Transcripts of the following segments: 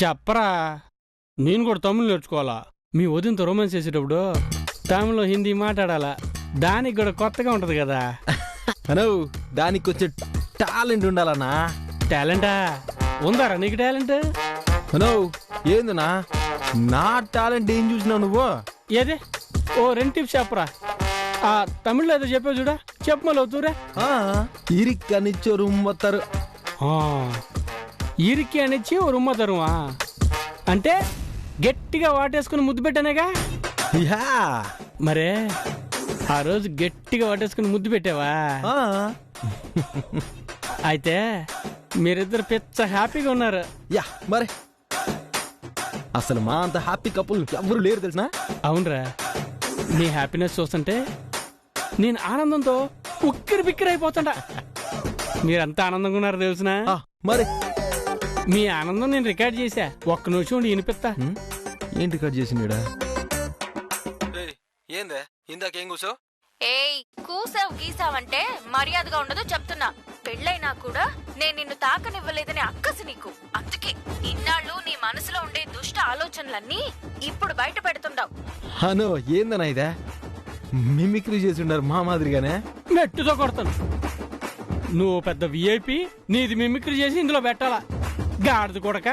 చెప్పరా, నేను కూడా తమిళ్ నేర్చుకోవాలా. మీ వదినతో రొమాన్స్ చేసేటప్పుడు తమిళ్లో హిందీ మాట్లాడాలా, దానికి కూడా కొత్తగా ఉంటది కదా. అనో దానికి వచ్చే టాలెంట్ ఉండాలన్నా. టాలెంటా ఉందారా నీకు టాలెంట్? అనో ఏందన్నా నా టాలెంట్ ఏం చూసినావు నువ్వు? ఏదే ఓ 2 టిప్స్ చెప్పరా. ఆ తమిళ్లో ఏదో చెప్పావు చూడా, చెప్పు మళ్ళీ అవుతురా. ఇరిక్కనిచ్చో రుమ్మత్తరు. ఇరికి అనిచ్చి ఓ రుమ్మ తరువా అంటే గట్టిగా వాటేసుకుని ముద్దు పెట్టానేగా. యా మరే ఆ రోజు గట్టిగా వాటేసుకుని ముద్దు పెట్టావా? అయితే మీరిద్దరు పిచ్చ హ్యాపీగా ఉన్నారు. యా మరే అసలు మా అంత హ్యాపీ కపుల్ ఎవరు లేరు తెలిసినా. అవునరా, నీ హ్యాపీనెస్ చూస్తుంటే నేను ఆనందంతో ఉక్కిరి బిక్కిరి అయిపోతాడా. మీరంతా ఆనందంగా ఉన్నారు తెలిసినా. మరి మీ ఆనందం నేను రికార్డ్ చేశా, ఒక్క నిమిషం ఉండి వినిపిస్తా. ఏం రికార్డ్ చేసిండా? ఏందే ఇందాకేం కూసో? ఏయ్ కూసావు గీసావంటే మర్యాదగా ఉండదు చెప్తున్నా. పెళ్ళైనా కూడా నేను నిన్ను తాకనివ్వలేదని అక్కసి నీకు. అందుకే ఇన్నాళ్ళు నీ మనసులో ఉండే దుష్ట ఆలోచనలన్నీ ఇప్పుడు బయట పెడుతుండవు. హనో ఏందన్నా ఇదే మిమిక్రీ చేసి ఉండారు మా మాదిరిగానే. మెట్టుతో కొడతాను. నువ్వు పెద్ద విఐపి, నీది మిమిక్రీ చేసి ఇందులో పెట్టాలా? గాడిది కొడక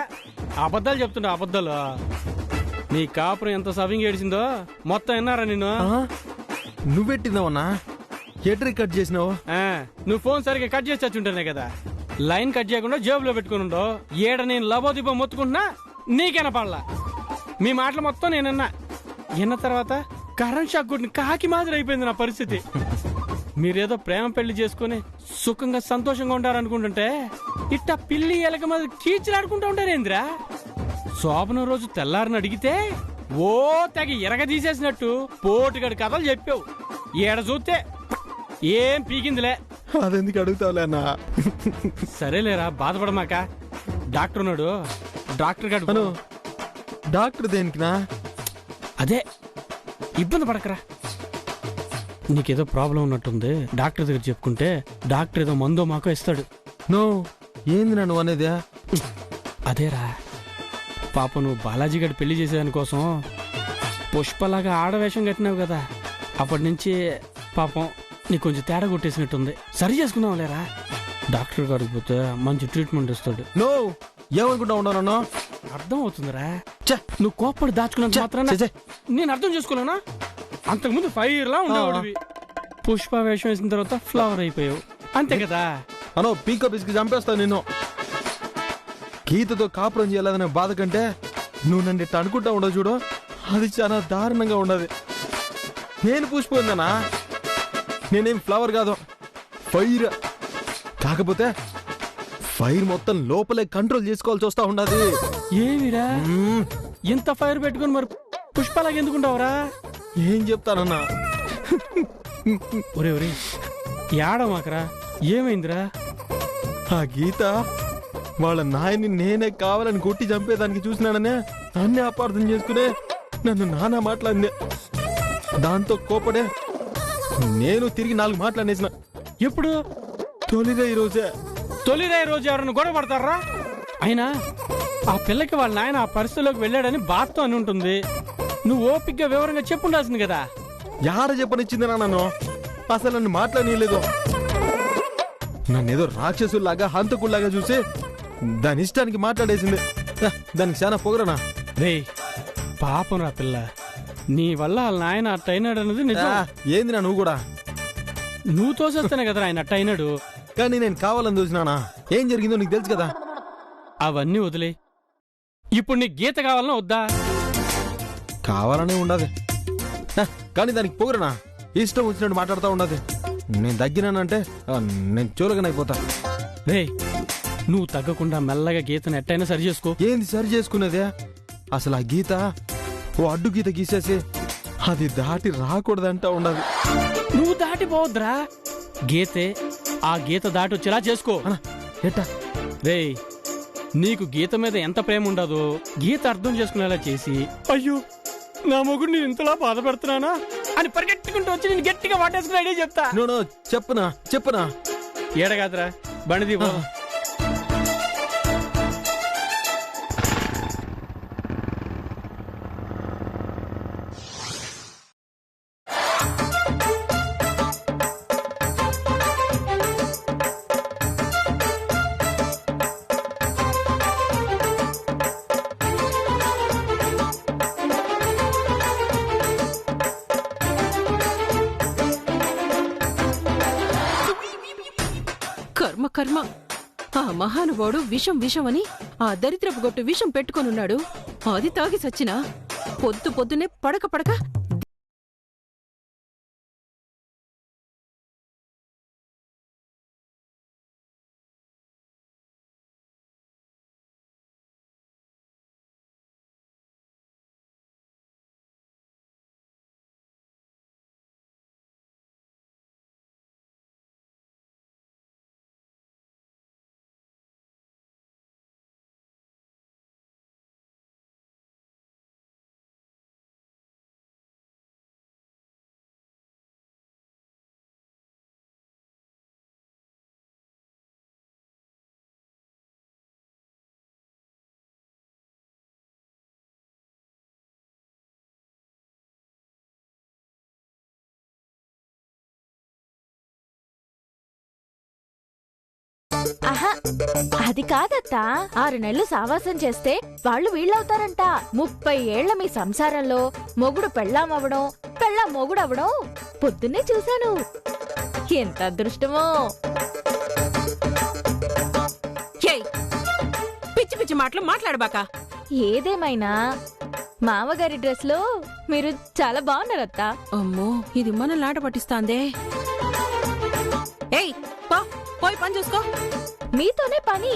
అబద్ధాలు చెప్తుండ. అబద్ధాలు నీ కాపురం ఎంత సవింగ్ ఏడిసిందో మొత్తం విన్నారా నిన్ను. నువ్వెట్టిందావన్నా? ఎట్ రికార్డ్ చేసినావు? నువ్వు ఫోన్ సరిగ్గా కట్ చేసి వచ్చుంటానే కదా, లైన్ కట్ చేయకుండా జేబులో పెట్టుకుని ఉండో. ఏడ నేను లబోదిబో మొత్తుకుంటున్నా నీకేనా పడలా? మీ మాటలు మొత్తం నేనన్నా. విన్న తర్వాత కరెంట్ షాక్ కొట్టిన కాకి మాదిరి అయిపోయింది నా పరిస్థితి. మీరేదో ప్రేమ పెళ్లి చేసుకుని సుఖంగా సంతోషంగా ఉంటారనుకుంటుంటే ఇట్టా పిల్లి ఎలక మాదిరి కీచులాడుకుంటూ ఉంటారేంద్రా. శోభనం రోజు తెల్లారిని అడిగితే ఓ తెగ ఎరగ తీసేసినట్టు పోటుగడి కథలు చెప్పావు. ఏడ చూస్తే ఏం పీకిందిలే. అదెందుకు అడుగుతావులే అన్నా? సరేలేరా, బాధపడమాక. డాక్టర్ ఉన్నాడు, డాక్టర్ గారు. డాక్టర్ దేనికినా? అదే ఇబ్బంది పడకరా. నీకేదో ప్రాబ్లం ఉన్నట్టుంది, డాక్టర్ దగ్గర చెప్పుకుంటే డాక్టర్ ఏదో మందో మాకో ఇస్తాడు. నో ఏంది నన్ను అనేది? అదేరా పాప, నువ్వు బాలాజీ గడి పెళ్లి చేసేదాని కోసం పుష్పలాగా ఆడవేషం కట్టినావు కదా, అప్పటి నుంచి పాపం నీకు కొంచెం తేడా కొట్టేసినట్టుంది. సరి చేసుకుందాం లేరా, డాక్టర్ గారికి పోతే మంచి ట్రీట్మెంట్ ఇస్తాడు. నో ఏమనుకుంటా ఉన్నాను? అర్థం అవుతుందిరా. నువ్వు కోప్పడి దాచుకున్నంత మాత్రాన నేను అర్థం చేసుకోలేనా? అంతకుముందు ఫైర్ లా ఉండేవాడివి, పుష్ప వేషం వేసిన తర్వాత ఫ్లవర్ అయిపోయావు, అంతే కదా. అనో పీకో పిసికి చంపేస్తావు నిన్ను. గీతతో కాపురం చేయలేదనే బాధ కంటే నువ్వు నన్ను ఇట్లా అనుకుంటా ఉండవు చూడు, అది చాలా దారుణంగా ఉండదు. నేను పుష్ప ఉందనా? నేనేం ఫ్లవర్ కాదు, ఫైర్. కాకపోతే ఫైర్ మొత్తం లోపలే కంట్రోల్ చేసుకోవాల్సి వస్తా ఉండదు. ఏమిరా ఎంత ఫైర్ పెట్టుకుని మరి పుష్పలాగా ఎందుకుంటావురా? ఏం చెప్తానన్నా? ఒరే ఒరే ఏడమాకరా, ఏమైందిరా? ఆ గీత వాళ్ళ నాయన్ని నేనే కావాలని కొట్టి చంపేదానికి చూసినాననే నన్నే అపార్థం చేసుకునే నన్ను నానా మాట్లాడిందే. దాంతో కోపడే నేను తిరిగి 4 మాట్లాడేసిన. ఎప్పుడు? తొలిరే ఈ రోజే. తొలిరే రోజు ఎవరన్నా గొడవ పడతారా? అయినా ఆ పిల్లకి వాళ్ళ నాయన ఆ పరిస్థితిలోకి వెళ్ళాడని బాధతో అని ఉంటుంది. నువ్వు ఓపిగ్గా వివరంగా చెప్పుండాల్సింది కదా. యాడ చెప్పనిచ్చిందిరా నన్ను? అసలు నన్ను మాట్లాడలేదు. నన్నేదో రాక్షసుల్లాగా హంతకుల్లాగా చూసి దాని ఇష్టానికి మాట్లాడేసింది. దానికి చాలా పొగరనా? రే పాపం రా పిల్ల, నీ వల్ల వాళ్ళ నాయన అట్టయినాడు అన్నది నిజం. ఏంది నా నువ్వు కూడా? నువ్వు తోసేస్తానే కదా ఆయన అట్టయినాడు. కానీ నేను కావాలని చూసినానా? ఏం జరిగిందో నీకు తెలుసు కదా. అవన్నీ వదిలే, ఇప్పుడు నీ గీత కావాలన్నా వద్దా? కావాలనే ఉండదు, కానీ దానికి పొగరనా? ఇష్టం వచ్చినట్టు మాట్లాడుతూ ఉండదు. నేను తగ్గినానంటే నేను చూలగనైపోతా. రే నువ్వు తగ్గకుండా మెల్లగా గీతను ఎట్టయినా సరి చేసుకో. ఏంది సరి చేసుకునేదే? అసలు ఆ గీత ఓ అడ్డు గీత గీసేసి అది దాటి రాకూడదంటా ఉండదు. నువ్వు దాటిపోవద్దురా, గీతే ఆ గీత దాటి వచ్చేలా చేసుకో. ఎట్టా? రే నీకు గీత మీద ఎంత ప్రేమ ఉండదో గీత అర్థం చేసుకునేలా చేసి, అయ్యో నా మొగుడు నేను ఇంతలా బాధపడుతున్నానా అని పరిగెట్టుకుంటూ వచ్చి నేను గట్టిగా వాటేసుకుని ఐడియా చెప్తా. చెప్పునా ఏడగాదరా బండిది. కర్మ. ఆ మహానుభావుడు విషం విషమని ఆ దరిద్రపు గొట్టు విషం పెట్టుకొనున్నాడు. అది తాగి సచ్చినా పొద్దునే పడక ఆహా, అది కాదత్తా. 6 నెలలు సావాసం చేస్తే వాళ్ళు వీళ్ళవుతారంట. 30 ఏళ్ల మీ సంసారంలో మొగుడు పెళ్ళామవడం, పెళ్ళాం మొగుడవడం పొద్దున్నే చూశాను. ఎంత అదృష్టమో. పిచ్చి పిచ్చి మాటలు మాట్లాడబాక. ఏదేమైనా మామగారి డ్రెస్ లో మీరు చాలా బాగున్నారత్తా. అమ్మో, ఇది మన లాట పట్టిస్తాందే. ఏయ్, పోయి పని చూసుకో. మీతోనే పని.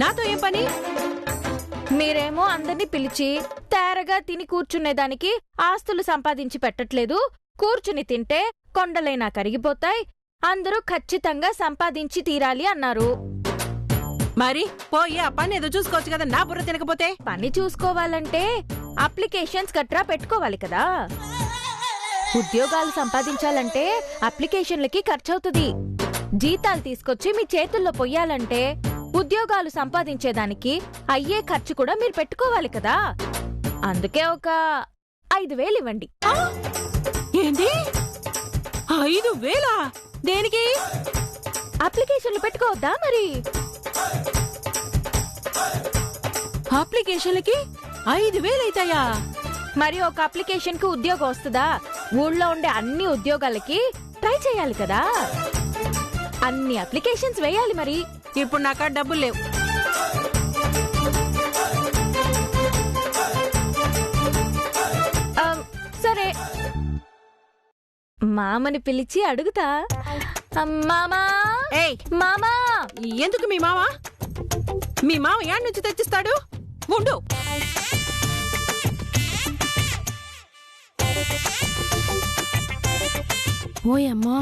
నాతో ఏం పని? మీరేమో అందరినీ పిలిచి తేరగా తిని కూర్చునేదానికి ఆస్తులు సంపాదించి పెట్టట్లేదు. కూర్చుని తింటే కొండలైనా కరిగిపోతాయి, అందరూ ఖచ్చితంగా సంపాదించి తీరాలి అన్నారు. మరి పోయి ఆ పని ఏదో చూసుకోవచ్చు కదా, నా బుర్ర తినకపోతే. పని చూసుకోవాలంటే అప్లికేషన్స్ గట్రా పెట్టుకోవాలి కదా. ఉద్యోగాలు సంపాదించాలంటే అప్లికేషన్లకి ఖర్చవుతుంది. జీతాలు తీసుకొచ్చి మీ చేతుల్లో పొయ్యాలంటే ఉద్యోగాలు సంపాదించేదానికి అయ్యే ఖర్చు కూడా మీరు పెట్టుకోవాలి కదా. అందుకే ఒక 5,000 ఇవ్వండి. ఏంది? 5,000? దేనికి? అప్లికేషన్లు పెట్టుకోవద్దా మరి? అప్లికేషన్లకి 5,000 అవుతాయా? మరి ఒక అప్లికేషన్ కి ఉద్యోగం వస్తుందా? ఊళ్ళో ఉండే అన్ని ఉద్యోగాలకి ట్రై చేయాలి కదా. అన్ని అప్లికేషన్స్ వేయాలి మరి. ఇప్పుడు నాకా డబ్బులు లేవు. సరే, మామని పిలిచి అడుగుతా. మామా, ఏయ్ మామా. ఎందుకు మీ మామ? మీ మామ యాడ్ నుంచి తెచ్చిస్తాడు. ఉండు. ఓయమ్మా,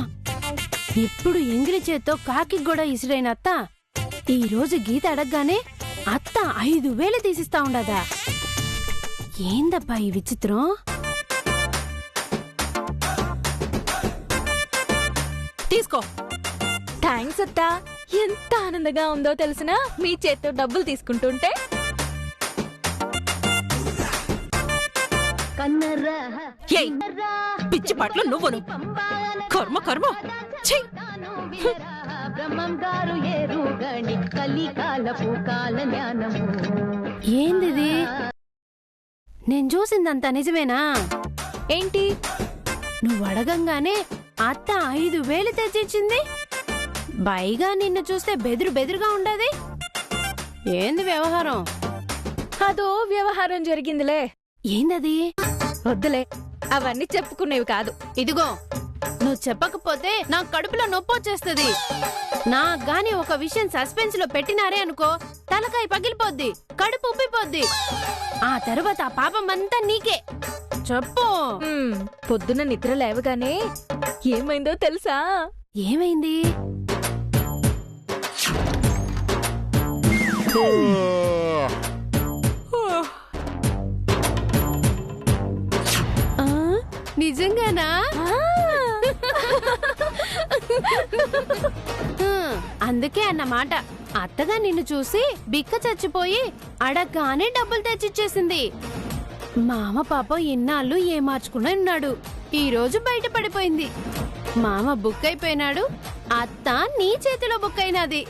ఇప్పుడు ఎంగిలి చేత్తో కాకి కూడా ఇసురైన అత్త ఈ రోజు గీత అడగగానే అత్త 5,000 తీసిస్తా ఉండదా? ఏందబ్బా ఈ విచిత్రం? తీసుకో. థ్యాంక్స్ అత్తా. ఎంత ఆనందంగా ఉందో తెలిసినా మీ చేత్తో డబ్బులు తీసుకుంటుంటే. ఏయ్, పిచ్చి పాటలు నువ్వును. కర్మ కర్మ. ఛీ! ఏందిది? నేను చూసిందంతా నిజమేనా? ఏంటి? నువ్వు అడగంగానే అత్త 5,000 తెచ్చిచ్చింది. పైగా నిన్ను చూస్తే బెదురుగా ఉండదు. ఏంది వ్యవహారం? అదో వ్యవహారం జరిగిందిలే. ఏందది? వద్దులే, అవన్నీ చెప్పుకునేవి కాదు. ఇదిగో, నువ్వు చెప్పకపోతే నా కడుపులో నొప్పి వచ్చేస్తుంది. నాకు గాని ఒక విషయం సస్పెన్స్ లో పెట్టినారే అనుకో, తలకాయ పగిలిపోద్ది, కడుపు ఉబ్బిపోద్ది. ఆ తర్వాత ఆ పాపం అంతా నీకే. చెప్పు. పొద్దున నిద్ర లేవగానే ఏమైందో తెలుసా? ఏమైంది? నిజంగానా? అందుకే అన్నమాట అత్తగా నిన్ను చూసి బిక్క చచ్చిపోయి అడగ్గానే డబ్బులు తెచ్చిచ్చేసింది. మామ పాపం ఇన్నాళ్ళు ఏమార్చుకుని ఉన్నాడు. ఈ రోజు బయట పడిపోయింది. మామ బుక్ అయిపోయినాడు, అత్త నీ చేతిలో బుక్ అయినది.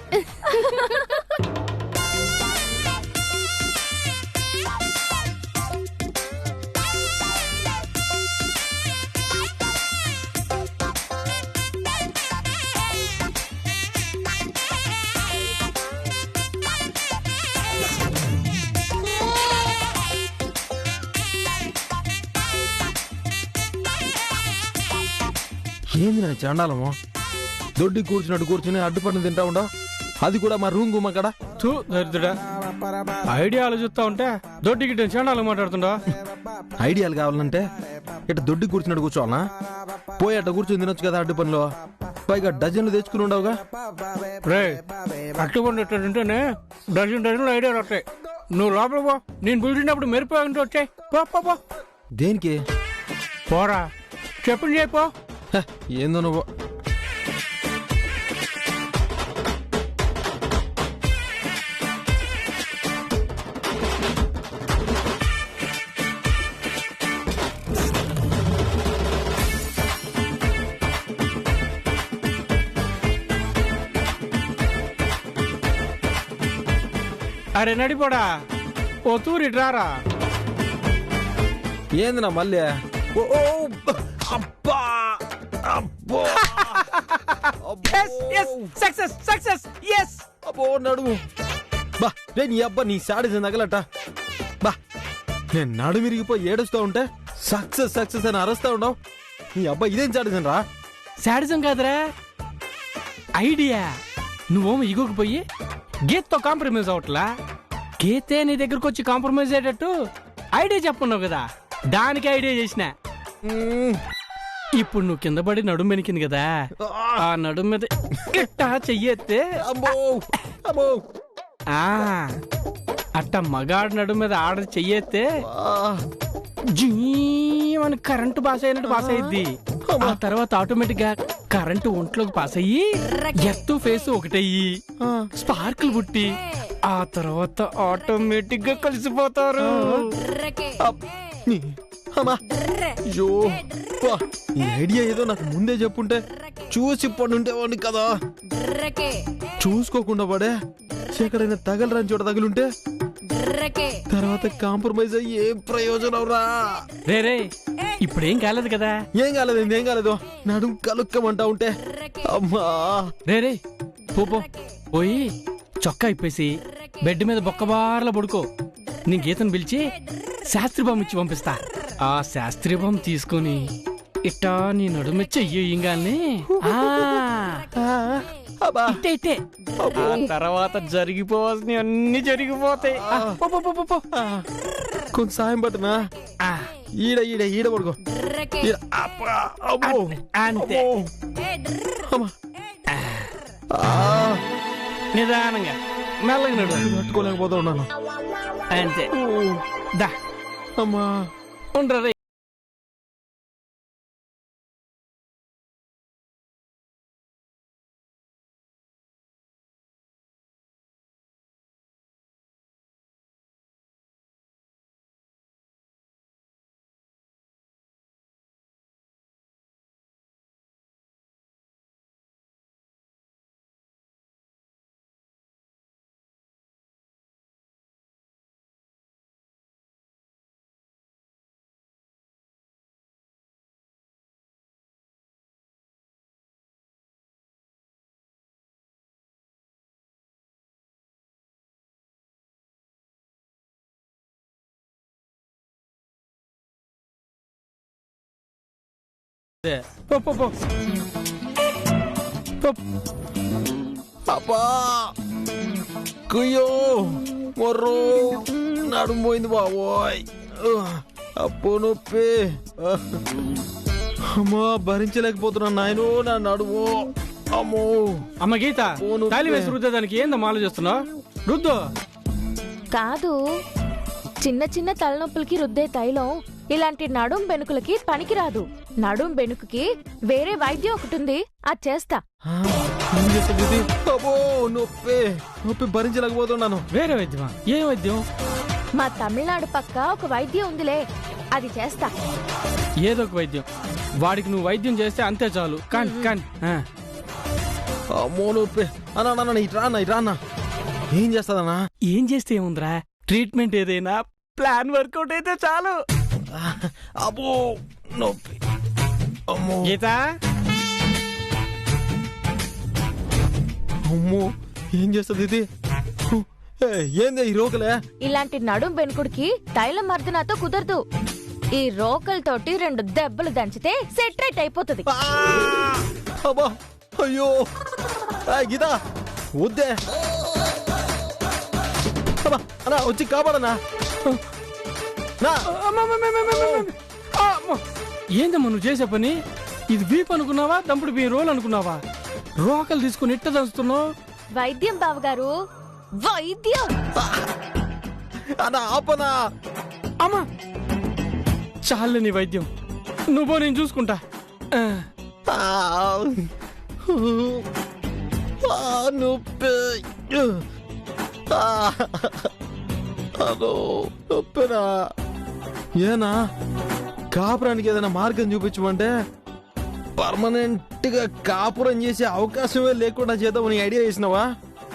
ఏంది నా చండాలము? దొడ్డి కూర్చున్నట్టు కూర్చుని అడ్డుపడిన తింటా ఉండవు, అది కూడా మా రూమ్ గుమ్మ కాడ. తూ దరిద్రుడా, ఐడియా ఆలోచిస్తా ఉంటే దొడ్డికి చండాలు మాట్లాడుతుండో. ఐడియాలు కావాలంటే ఇట్లా దొడ్డి కూర్చున్నట్టు కూర్చోవాలనా? పోయి అట్ట కూర్చొని తినొచ్చు కదా అడ్డు పనిలో. పైగా డజన్లు తెచ్చుకుని ఉండవుగా. రే అట్టుకుంటుంటేనే డజన్ ఐడియాలు వస్తాయి. నువ్వు లోపల పో, నేను పిలిచినప్పుడు మెరిపోయి వచ్చాయి. పో దేనికి? పోరా, చెప్పులు చెప్పో. హ, ఏందో నువ్వు. అరే నడిపోడా, ఓ తూరి రారా. ఏందినా మళ్ళీ? ఓ, ఓ, అబ్బా, అబ్బో. Success success yes. అబ్బో నడుము. బా రే నీ అబ్బా, నీ సాడిజం తగలట. బా నేను నడుమిరిగిపోయి ఏడుస్తూ ఉంటే సక్సెస్ సక్సెస్ అని అరుస్తా ఉండవు. నీ అబ్బా ఇదేం సాడిజం రా? శాడిజం కాదురా, ఐడియా. నువ్వేమో ఇగోకపోయి గీత్తో కాంప్రమైజ్ అవట్లా. గీతే నీ దగ్గరకు వచ్చి కాంప్రమైజ్ అయ్యేటట్టు ఐడియా చెప్పున్నావు కదా, దానికి ఐడియా చేసిన. ఇప్పుడు నువ్వు కింద పడి నడుము వెనికింది కదా, ఆ నడుము మీద ఇట్టా చెయ్యేస్తే అబ్బో అబ్బో. అట్ట మగాడు నడుము మీద ఆడ చెయ్యేస్తే ఆ, జీవని కరెంటు పాస్ అయినట్టు పాస్ అయ్యిద్ది. ఆ తర్వాత ఆటోమేటిక్ గా కరెంటు ఒంట్లోకి పాస్ అయ్యి ఎత్తు ఫేస్ ఒకటయ్యి స్పార్కులు పుట్టి ఆ తర్వాత ఆటోమేటిక్ గా కలిసిపోతారు. అమ్మా, అయ్యో, బా, ఈ ఐడియా ఏదో నాకు ముందే చెప్పుంటే చూసి పడుంటేవాడిని కదా. చూసుకోకుండా పడే ఎక్కడైనా తగలరాని చోట తగులుంటే తర్వాత కాంప్రమైజ్ అయ్యి ఏం ప్రయోజనం రా? రే రే, ఇప్పుడేం కాలేదు కదా. ఏం కాలేదు, ఏం కాలేదు. నడుం కలుక్కమంటా ఉంటే అమ్మా. రే రే, పో పోయి చొక్కా ఇప్పేసి బెడ్ మీద బొక్కబార్ల పడుకో. నీ గీతను పిలిచి శాస్త్రి బామ్ ఇచ్చి పంపిస్తా. ఆ శాస్త్రి బామ్ తీసుకొని ఇట్టా నీ నడుము చెయ్యంగానే ఇట్టే తర్వాత జరిగిపోవాల్సినవి అన్ని జరిగిపోతాయి. కొంత సాయం పట్టునా? ఈడ ఈడ ఈడ పడుకో. అంతే, నిదానంగా మెల్లగా నడు. తట్టుకోలేకపోతా ఉన్నాను. అంతే, దా అమ్మా. ఉండరా. పో పో పో. అబ్బా, కుయ్యో, మొర్రో, నడుము పోయింది బాబోయ్. అప్పో నొప్పి. అమ్మా, భరించలేకపోతున్నాను నాయనో నా నడుము. అమ్మో. అమ్మ గీత, తాలి వేసి రుద్దేదానికి ఏందమ్మా ఆలోచిస్తున్నావు? రుద్దు. కాదు, చిన్న చిన్న తలనొప్పులకి రుద్దే తైలం ఇలాంటి నడుం బెనుకులకి పనికిరాదు. నడుం బెనుకుకి వేరే వైద్యం ఒకటి ఉంది, అది చేస్తా. అబ్బో నొప్పి, నొప్పి భరించలేకపోతున్నాను. వేరే వైద్యమా? ఏ వైద్యం? మా తమిళనాడు పక్క ఒక వైద్యం ఉందిలే, అది చేస్తా. ఏదో ఒక వైద్యం. వాడికి నువ్వు వైద్యం చేస్తే అంతే చాలు. కాని కాని అమ్మో నొప్పి. అన్నా ఇట్రా. ఏం చేస్తాదన్నా? ఏం చేస్తే ఏముందిరా, ట్రీట్మెంట్ ఏదైనా ప్లాన్ వర్కౌట్ అయితే చాలు. అబ్బో నొప్పి. అమ్మో గీత, అమ్మో ఏం చేస్తుంది ఇది? ఏంది ఈ రోకలే? ఇలాంటి నడుం బెనుకుడికి తైలం మర్దనాతో కుదరదు. ఈ రోకలతోటి 2 దెబ్బలు దంచితే సెట్రైట్ అయిపోతుంది. అబ్బా అయ్యో గీత వద్దే అబ్బా అన్నా వచ్చి కాపాడనా ఏందమ్మా నువ్వు చేసే పని? ఇది వీప్ అనుకున్నావా, దంపుడు మీ రోల్ అనుకున్నావా? రోకలు తీసుకుని ఇట్ట దంచుతున్నావు. వైద్యం బావగారు, వైద్యం. అన్నా ఆపనా. అమ్మా చాలే నీ వైద్యం, నువ్వు నేను చూసుకుంటా. నొప్పి అదో నొప్పినా. ఏనా కాపురానికి ఏదైనా మార్గం చూపించమంటే పర్మనెంట్ గా కాపురం చేసే అవకాశమే లేకుండా చేద్దామని ఐడియా చేసినావా?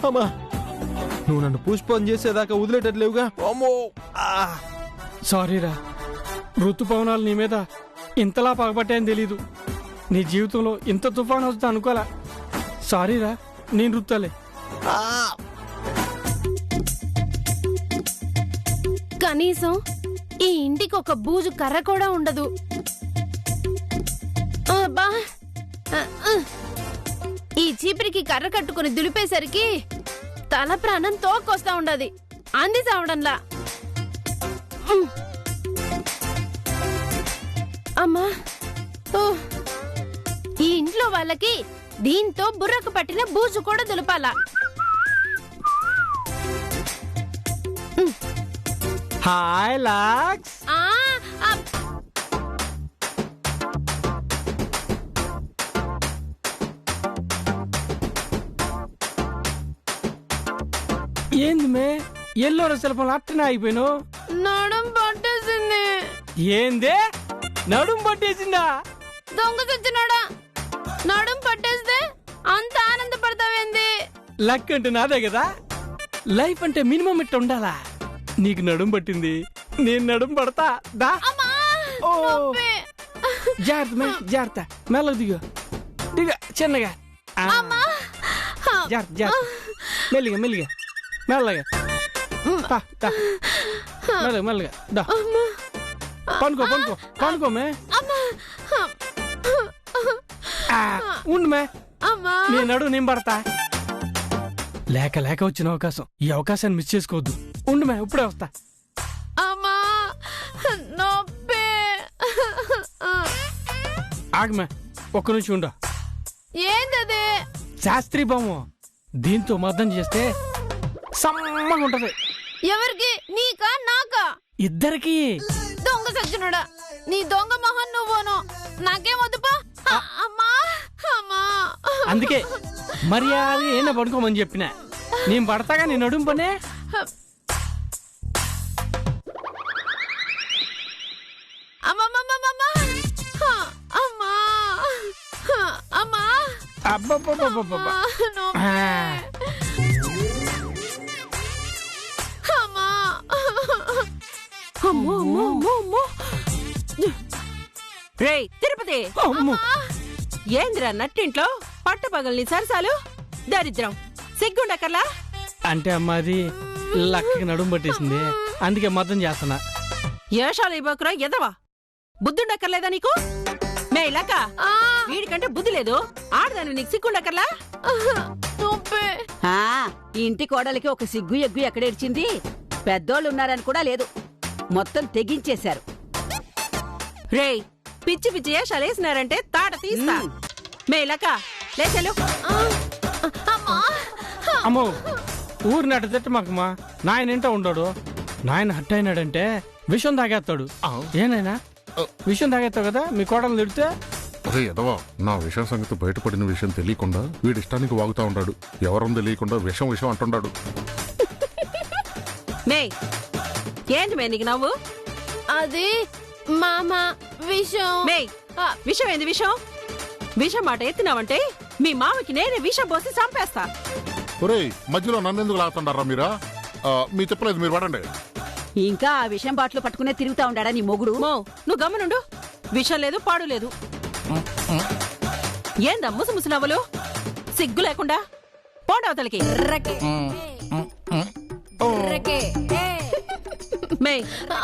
అమ్మా నువ్వు నన్ను పుష్పం చేసేదాకా వదిలేటట్లేవుగా. అమ్మో సారీరా, ఋతుపవనాలు నీ మీద ఇంతలా పగబట్టాయని తెలీదు. నీ జీవితంలో ఇంత తుఫాను వస్తా అనుకోలే. సారీరా, నేను రుత్తాలే. కనీసం ఈ ఇంటికి ఒక బూజు కర్ర కూడా ఉండదు. అబ్బా ఈ చీపిరికి కర్ర కట్టుకుని దులిపేసరికి తల ప్రాణం తోకొస్తా ఉండదు. అంది చావడంలా. అమ్మా ఈ ఇంట్లో వాళ్ళకి దీంతో బుర్రకు పట్టిన బూజు కూడా దులపాలా. హాయ్ లాక్స్. ఏంది మే ఎల్లో రసలపం అట్టనే అయిపోయినావు? నడుం పట్టేసింది. ఏందే నడుం పట్టేసిందా? దొంగ తెచ్చినాడా? నడుం పట్టేస్తే అంత ఆనందపడతావేంది? లక్ అంటే నాదే కదా. లైఫ్ అంటే మినిమం ఇట్ట ఉండాలా. నీకు నడుం పట్టింది, నేను నడుం పడతా. దా ఓ జాగ్రత్త మే, జాగ్రత్త. మెల్లగా దిగు, దిగ చిన్నగా. జాగ్రత్త జాగ్రత్త, మెల్లిగా మెల్లిగా మెల్లగా. మెల్లగా మెల్లగా దా. పనుకో పనుకో పనుకో మే. ఉండు మే, నేను నడు నేను పడతా. లేక లేక వచ్చిన అవకాశం, ఈ అవకాశాన్ని మిస్ చేసుకోవద్దు. ఉండు మే, ఇప్పుడే వస్తా. ఆగమే, ఒక్క నుంచి ఉండు. ఏందది? శాస్త్రీ బొమ్మ, దీంతో మద్దం చేస్తే సమ్మగా ఉంటది. ఎవరికి? నీకా నాకా? ఇద్దరికి. దొంగ సచ్చినోడా, నీ దొంగ మొహన్ నువ్వును. నాకేం వద్దుపా. అమ్మా అమ్మా. అందుకే మర్యాద ఏనా పడుకోమని చెప్పిన. నేను పడతాగా నేను నడుం పనే. అబ్బబ్బబ్బబ్బబ్బా. అమ్మో అమ్మో అమ్మో అమ్మో. రేయ్ తిరుపతి, అమ్మో. ఏంద్రా నట్టింట్లో పట్టపగల్ని సరసాలు? దరిద్రం, సిగ్గుండకర్లా? అంటే అమ్మాది లక్కకి నడుం పట్టేసింది, అందుకే మద్దం చేస్తున్నా. ఏషాలు ఇవ్వకురా ఎదవా, బుద్ధుండక్కర్లేదా నీకు? మే లక్క, వీడికంటే బుద్ధి లేదు. ఆడదాన్ని నీకు సిగ్గుండకర్లా? ఈ ఇంటి కోడలికి ఒక సిగ్గు ఎగ్గు ఎక్కడేడ్చింది? పెద్దోళ్ళు ఉన్నారని కూడా లేదు, మొత్తం తెగించేశారు. రేయ్ పిచ్చి పిచ్చి ఏషాలు వేసినారంటే తాట తీస్తా. మే లక్క లేచెలు. అమ్మో ఊరిని అట్ట తిట్ట మాకమ్మా. నాయన ఇంట ఉండడు. నాయన హట్ అయినాడంటే విషం తాగేస్తాడు. ఏనైనా విషం తాగేస్తావు కదా, మీ కోడలు తిడితే. అరే ఎదవా, నా విషయం సంగతి బయటపడిన విషయం తెలియకుండా వీడి ఇష్టానికి వాగుతా ఉంటాడు. ఎవరం తెలియకుండా విషం విషం అంటున్నాడు. మే ఏంటి మే నీకు నవ్వు? అది మామ విషం. మే విషం ఏంది? విషం విషం మాట ఎత్తినావంటే మీ మామకి నేనే విషం పోసి చంపేస్తా. ఒరేయ్ మధ్యలో నన్నెందుకు లాగుతుండారా మీరా? మీ చెప్పలేదు, మీరు పడండి. ఇంకా ఆ విషయం బాట్లు పట్టుకునే తిరుగుతా ఉండాడా నీ మొగుడు? మో నువ్వు గమనుండు, విషం లేదు పాడు లేదు. ఏందా ముసు ముసు నవ్వులు? సిగ్గు లేకుండా పోండవతలకి. మే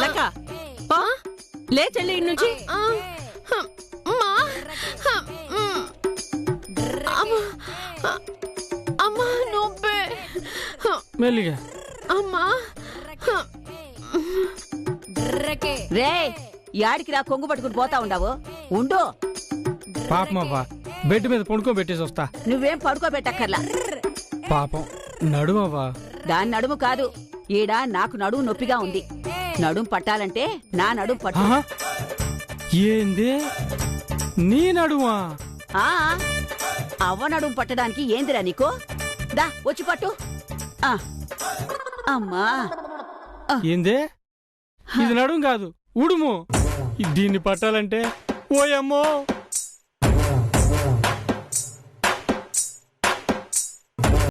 లక్క పో, లే చెల్లి ఇటు నుంచి. అమ్మా నొప్పి. మెల్లిగా. అమ్మా రే యాడికి రా కొంగు పట్టుకుని పోతా ఉండవు. ఉండు, పాపమవ్వా, బెడ్ మీద పడుకోబెట్టేసి వస్తా. నువ్వేం పడుకోబెట్టక్కర్లా. పాపం నడుమవ్వా. దాని నడుము కాదు, ఈడ నాకు నడుము నొప్పిగా ఉంది. నడుము పట్టాలంటే నా నడుము పట్టు. ఆహా, ఏంది నీ నడుమా? ఆ, అవ్వ నడుము పట్టడానికి ఏందిరా నీకు? దా వచ్చి పట్టు. ఆ, అమ్మా. ఏందే ఇది నడుం కాదు, ఉడుము. దీన్ని పట్టాలంటే ఓయమ్మో